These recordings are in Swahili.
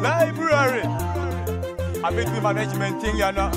Library. I bet the management thing, you know.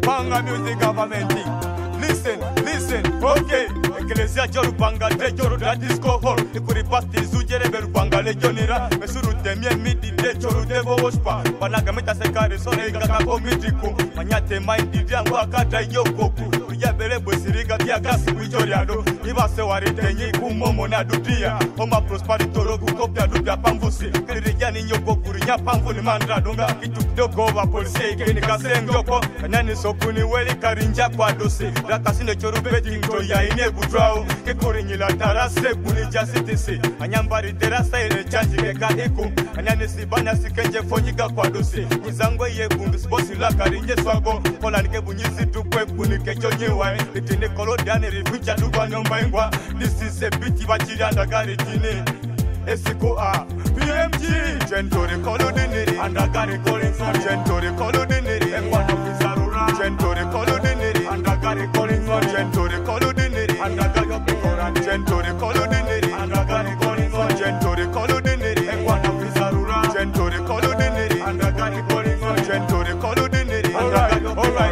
Banga music government thing. Listen, okay. Ecclesia Jorubanga, Dejoro, that disco hall. The Kuripati, Zujere, Berubanga, Legionera, Mesuru, Demia, Midi, Dejoro, Devo, Waspa, Panagamita Sekari, Sonega, Mitriku, Manyate, Mind, Waka, Yokoku, Yabere, Bosiriga, Tiagasi, Vijoriado, Ivasewari, Tenyi, Kumomo, Dudia, Homa Prosperity, Rogu, Kopia, Dubia, Pambusi, Kiriani, Yokoku, Yapamfuni, Mandradunga, he took the Gova, Polse, Kenikasem, Yoko, and then Sokuni, Weli, Karinja, Quadosi, Rakasine, Chorubeti, Toya, Inebudrao, Kekorinila, Tarase, Bunija City, Anyambari, Terasa, and the Chanjika, Ekum, and then the Sibana, Sikenja, Foniga, Quadosi, Nizangwe, Bungus, Bosila, Karinja, Swago, Polanke, Bunisi, Tupe, Bunike, between the Colombian and Fuja Lubano Mangwa. This is a bit of a and a Garitine. Esiko A, PMG, Gentore Colodini, and a Gary calling for Gentore Colodini, and one of his Arura, Gentore Colodini, and a Gary calling for Gentore Colodini, and a Gayopicora, Gentore Colodini, and a Gary calling for Gentore Colodini, and one of his Arura, Gentore Colodini, and a Gary calling for Gentore Colodini, and a Gayopicora.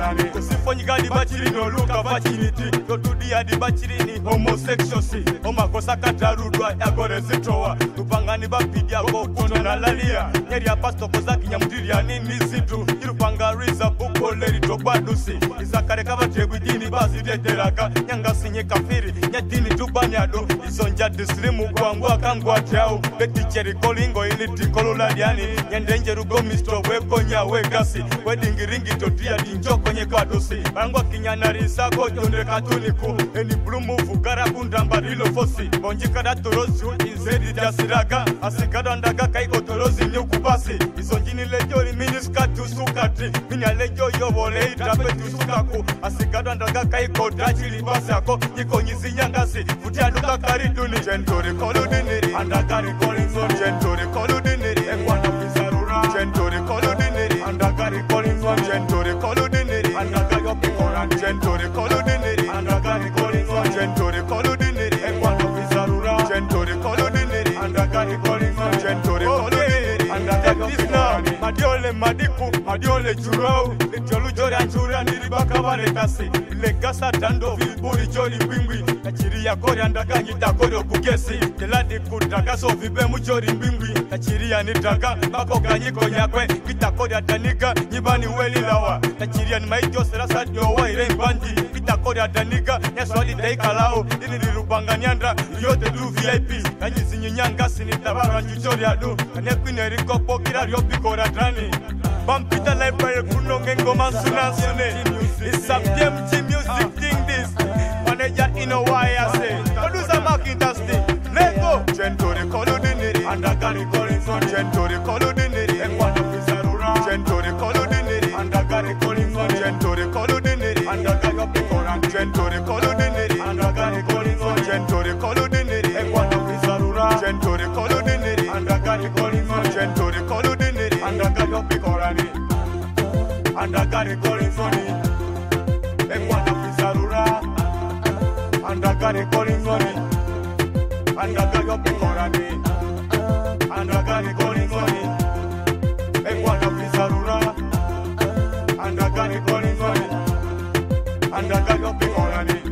Got the battery, no look of virginity. Go to the battery, homosexuality. Omakosa Katarudwa, Agore Zitroa, Upangani Bapidia, Kona Lalia, Neria Pastor Kozaki Yamdiria, Nisitu, Irupanga Riza, Buko, Lady Tobadusi, Isakareka Trebidini, Basi de Teraka, Yanga Sinye Kafiri, Yatini Tubaniado, Isonja de Slimu, Kwangwa, Kangwa Chao, Betty Cherry Colingo, Iliti Cololadiani, Yandanger go Mr. Wekonya, Wegasi, Wedding Ringi to Tia, Dinjokonye Kwadosi. Bangwa Kinyana Sako, Yonde Katuniku, any Brumu, Fugarabunda, Barilo Fossi, Bonjikada Torosu, Inzedi Jasiraga, Asikadanda Kai Otorosi, Nukubasi, Isonjini Lejo, Miniska to Sukati, Minalejo, Yovole, Drape to Sukaku, Asikadanda Kai Kodachi, Libasako, Nikonizi Yangasi, Futialuka Kariduni, Gentore Colodini, and a Gary calling for Gentore Colodini, and one of his Arura, Gentore Colodini, and a Gary calling for Gentore Colodini, and a Gentore Colodini, and a Gary calling for Gentore Colodini, and one of his Arura, Gentore Colodini, and a Gary calling for Gentore Colodini, and a Gary now, Madiole Madiku, Madiole Juro, the Jolujora and Jura, Nibaka Varetasi, Legasa Dando, Vilburi Jolly Wingwi, the Chiria Kori and the Gangita Kodo Bugesi, the Ladi Kutagaso Vibemu Jori Wingwi, the Chiria Nitaga, Mako Ganyiko Yakwe, Vitakoda Danika, Nibani Weli Lawa, the Chirian Maitos Rasa Yowa, Bandi, Vitakoda Danika, Yaswali Daikalao, in the Rubanganyandra, Yote do VIP, and you see Yanga Sinitavara, Jutoriado, and Epinerico Pokira Yopicora Drani. Pampita Library, Punongo Mansunasune. It's some DMG music thing this. Manager in a way I say. Producer Mark Industry. Lego. Gentore Colodini. And a Gary calling for Gentore Colodini. And one of his Arura. Gentore Colodini. And a Gary calling for Gentore Colodini. And a Gary of the Koran. Gentore Colodini. And a Gary calling for Gentore Colodini. And one of his Arura. Gentore Colodini. And a Gary calling for Gentore Colodini. And a Gary of the Koran. And a Gary calling for me. And one of his Arura. And a Gary calling for me. And a Gary of the Koran. And a Gary calling for me. And one of his Arura. And a Gary calling for me. And a Gary of the Koran.